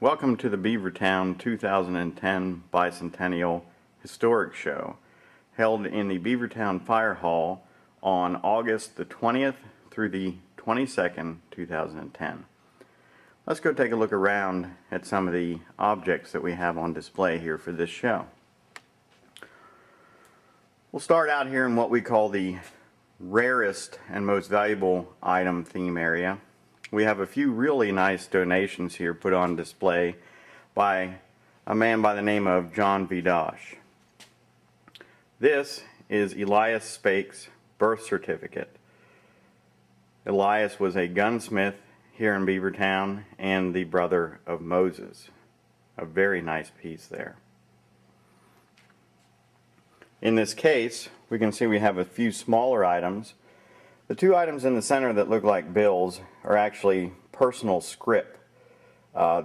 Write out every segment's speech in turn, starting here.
Welcome to the Beavertown 2010 Bicentennial Historic Show, held in the Beavertown Fire Hall on August the 20th through the 22nd, 2010. Let's go take a look around at some of the objects that we have on display here for this show. We'll start out here in what we call the rarest and most valuable item theme area. We have a few really nice donations here put on display by a man by the name of John Vidash. This is Elias Spake's birth certificate. Elias was a gunsmith here in Beavertown and the brother of Moses. A very nice piece there. In this case, we can see we have a few smaller items. The two items in the center that look like bills are actually personal scrip.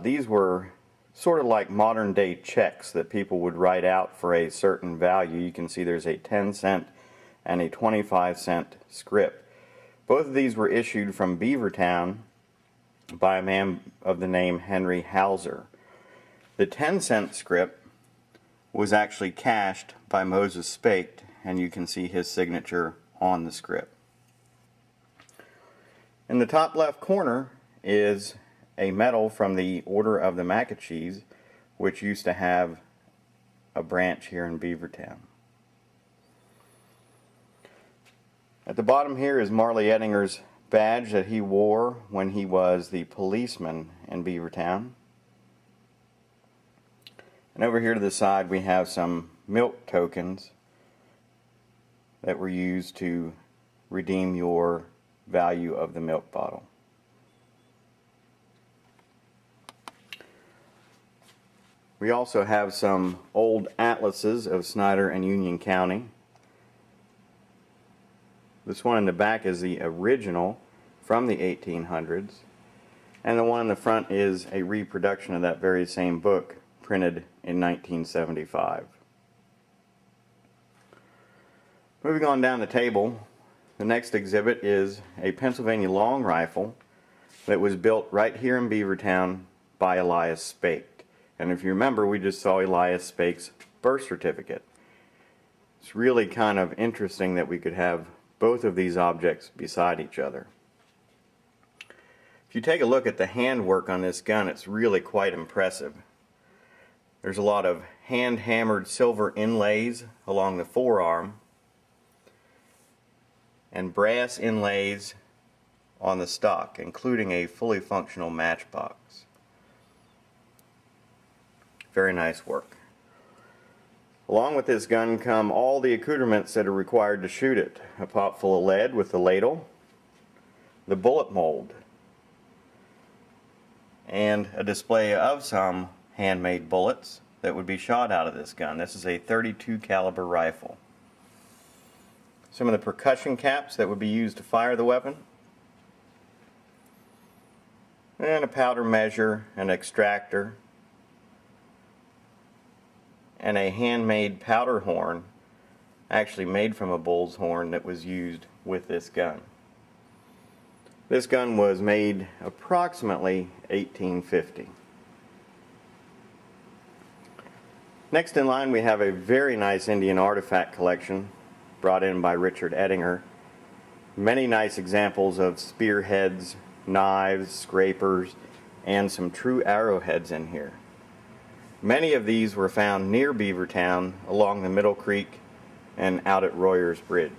These were sort of like modern day checks that people would write out for a certain value. You can see there's a 10-cent and a 25-cent scrip. Both of these were issued from Beavertown by a man of the name Henry Hauser. The 10-cent scrip was actually cashed by Moses Spake, and you can see his signature on the scrip. In the top left corner is a medal from the Order of the Macachis, which used to have a branch here in Beavertown. At the bottom here is Marley Ettinger's badge that he wore when he was the policeman in Beavertown. And over here to the side we have some milk tokens that were used to redeem your value of the milk bottle. We also have some old atlases of Snyder and Union County. This one in the back is the original from the 1800s, and the one in the front is a reproduction of that very same book printed in 1975. Moving on down the table, the next exhibit is a Pennsylvania long rifle that was built right here in Beavertown by Elias Spake. And if you remember, we just saw Elias Spake's birth certificate. It's really kind of interesting that we could have both of these objects beside each other. If you take a look at the handwork on this gun, it's really quite impressive. There's a lot of hand-hammered silver inlays along the forearm and brass inlays on the stock, including a fully functional matchbox. Very nice work. Along with this gun come all the accoutrements that are required to shoot it. A pot full of lead with the ladle, the bullet mold, and a display of some handmade bullets that would be shot out of this gun. This is a .32 caliber rifle. Some of the percussion caps that would be used to fire the weapon, and a powder measure, an extractor, and a handmade powder horn actually made from a bull's horn that was used with this gun. This gun was made approximately 1850. Next in line we have a very nice Indian artifact collection brought in by Richard Ettinger. Many nice examples of spearheads, knives, scrapers, and some true arrowheads in here. Many of these were found near Beavertown along the Middle Creek and out at Royers Bridge.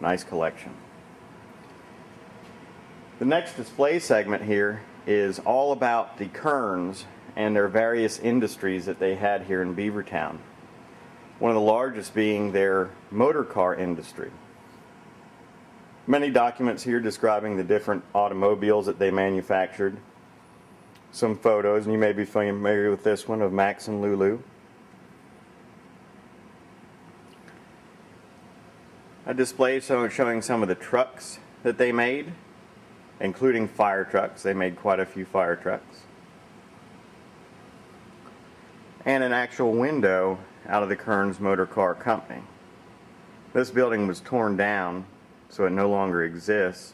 Nice collection. The next display segment here is all about the Kerns and their various industries that they had here in Beavertown. One of the largest being their motor car industry. Many documents here describing the different automobiles that they manufactured. Some photos, and you may be familiar with this one, of Max and Lulu. A display showing some of the trucks that they made, including fire trucks. They made quite a few fire trucks. And an actual window out of the Kearns Motor Car Company. This building was torn down, so it no longer exists,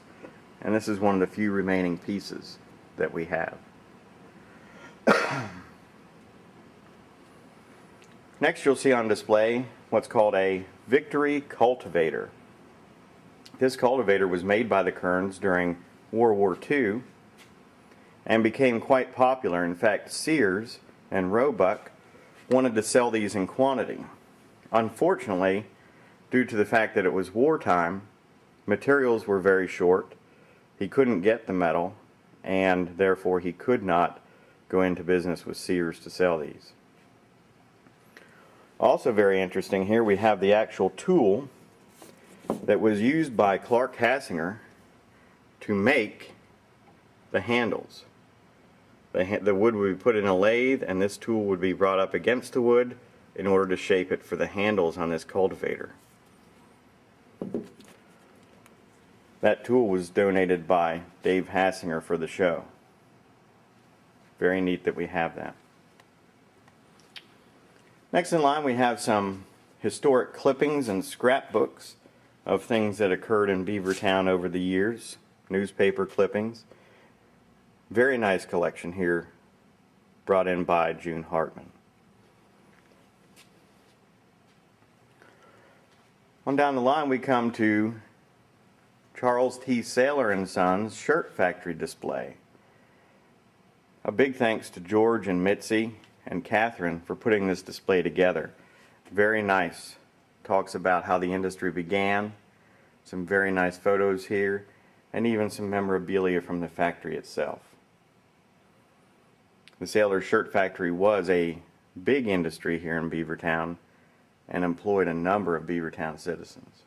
and this is one of the few remaining pieces. that we have. Next, you'll see on display what's called a Victory cultivator. This cultivator was made by the Kerns during World War II and became quite popular. In fact, Sears and Roebuck wanted to sell these in quantity. Unfortunately, due to the fact that it was wartime, materials were very short. He couldn't get the metal, and therefore he could not go into business with Sears to sell these. Also very interesting, here we have the actual tool that was used by Clark Hassinger to make the handles. The wood would be put in a lathe, and this tool would be brought up against the wood in order to shape it for the handles on this cultivator. That tool was donated by Dave Hassinger for the show. Very neat that we have that. Next in line we have some historic clippings and scrapbooks of things that occurred in Beavertown over the years, newspaper clippings. Very nice collection here, brought in by June Hartman. On down the line we come to Charles T. Saylor and Sons shirt factory display. A big thanks to George and Mitzi and Catherine for putting this display together. Very nice. Talks about how the industry began, some very nice photos here, and even some memorabilia from the factory itself. The Saylor Shirt Factory was a big industry here in Beavertown and employed a number of Beavertown citizens.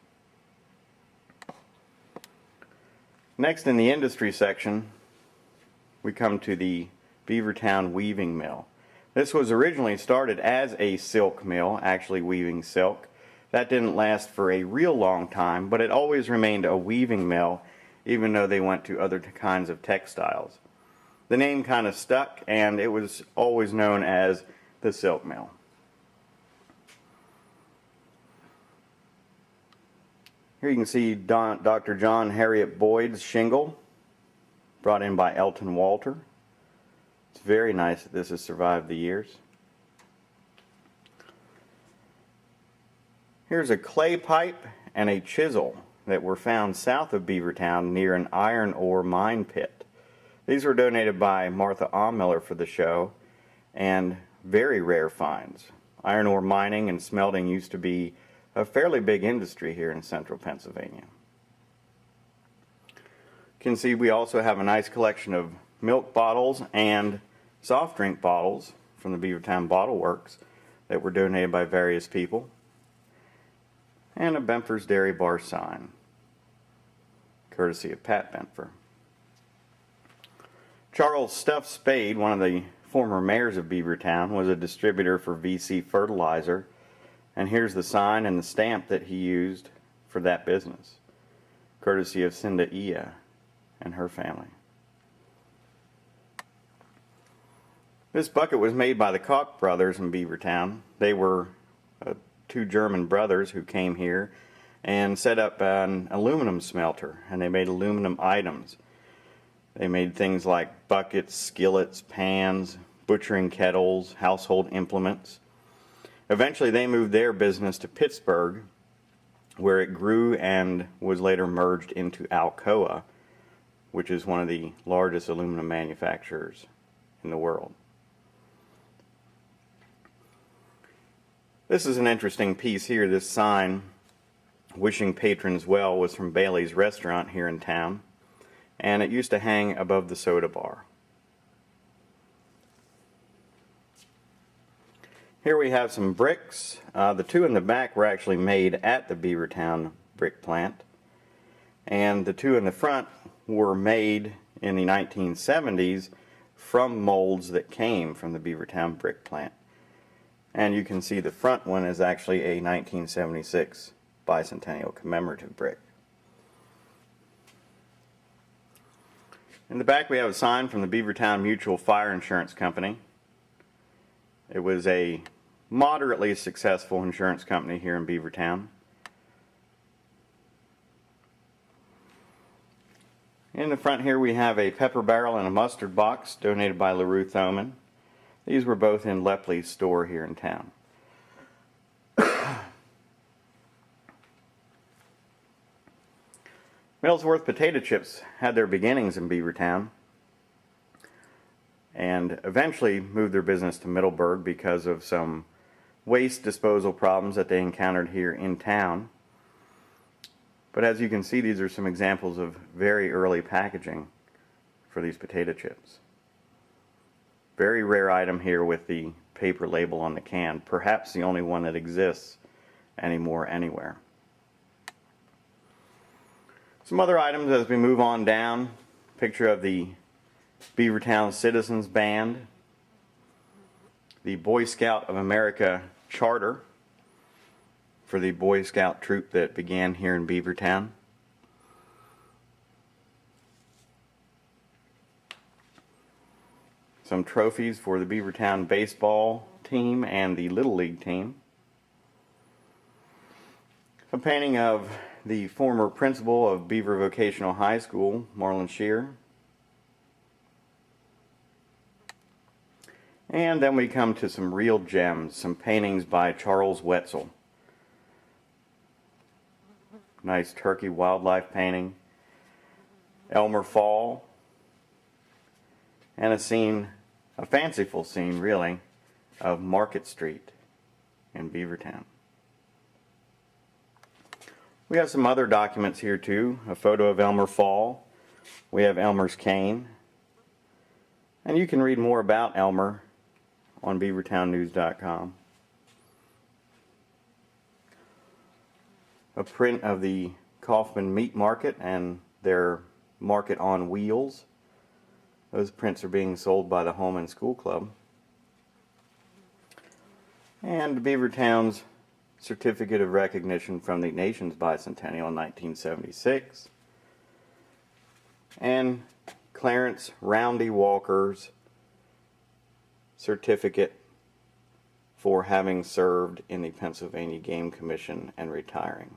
Next in the industry section, we come to the Beavertown Weaving Mill. This was originally started as a silk mill, actually weaving silk. That didn't last for a real long time, but it always remained a weaving mill, even though they went to other kinds of textiles. The name kind of stuck, and it was always known as the silk mill. Here you can see Dr. John Harriet Boyd's shingle, brought in by Elton Walter. It's very nice that this has survived the years. Here's a clay pipe and a chisel that were found south of Beavertown near an iron ore mine pit. These were donated by Martha Aumiller for the show, and very rare finds. Iron ore mining and smelting used to be a fairly big industry here in central Pennsylvania. You can see we also have a nice collection of milk bottles and soft drink bottles from the Beavertown Bottle Works that were donated by various people, and a Benfer's Dairy Bar sign, courtesy of Pat Benfer. Charles Stuff Spade, one of the former mayors of Beavertown, was a distributor for VC Fertilizer, and here's the sign and the stamp that he used for that business, courtesy of Cinda Ia and her family. This bucket was made by the Koch brothers in Beavertown. They were two German brothers who came here and set up an aluminum smelter, and they made aluminum items. They made things like buckets, skillets, pans, butchering kettles, household implements. Eventually they moved their business to Pittsburgh, where it grew and was later merged into Alcoa, which is one of the largest aluminum manufacturers in the world. This is an interesting piece here. This sign, wishing patrons well, was from Bailey's Restaurant here in town, and it used to hang above the soda bar. Here we have some bricks. The two in the back were actually made at the Beavertown brick plant, and the two in the front were made in the 1970s from molds that came from the Beavertown brick plant. And you can see the front one is actually a 1976 Bicentennial commemorative brick. In the back we have a sign from the Beavertown Mutual Fire Insurance Company. It was a moderately successful insurance company here in Beavertown. In the front here we have a pepper barrel and a mustard box donated by LaRue Thoman. These were both in Lepley's store here in town. Millsworth potato chips had their beginnings in Beavertown and eventually moved their business to Middleburg because of some waste disposal problems that they encountered here in town. But as you can see, these are some examples of very early packaging for these potato chips. Very rare item here with the paper label on the can, perhaps the only one that exists anymore anywhere. Some other items as we move on down. Picture of the Beavertown Citizens Band, the Boy Scout of America Charter for the Boy Scout troop that began here in Beavertown. Some trophies for the Beavertown baseball team and the Little League team. A painting of the former principal of Beaver Vocational High School, Marlon Shear. And then we come to some real gems, some paintings by Charles Wetzel. Nice turkey wildlife painting. Elmer Fall. And a scene, a fanciful scene really, of Market Street in Beavertown. We have some other documents here too. A photo of Elmer Fall. We have Elmer's cane. And you can read more about Elmer on beavertownnews.com. A print of the Kaufman Meat Market and their Market on Wheels. Those prints are being sold by the Home and School Club. And Beavertown's Certificate of Recognition from the nation's Bicentennial in 1976. And Clarence Roundy Walker's certificate for having served in the Pennsylvania Game Commission and retiring.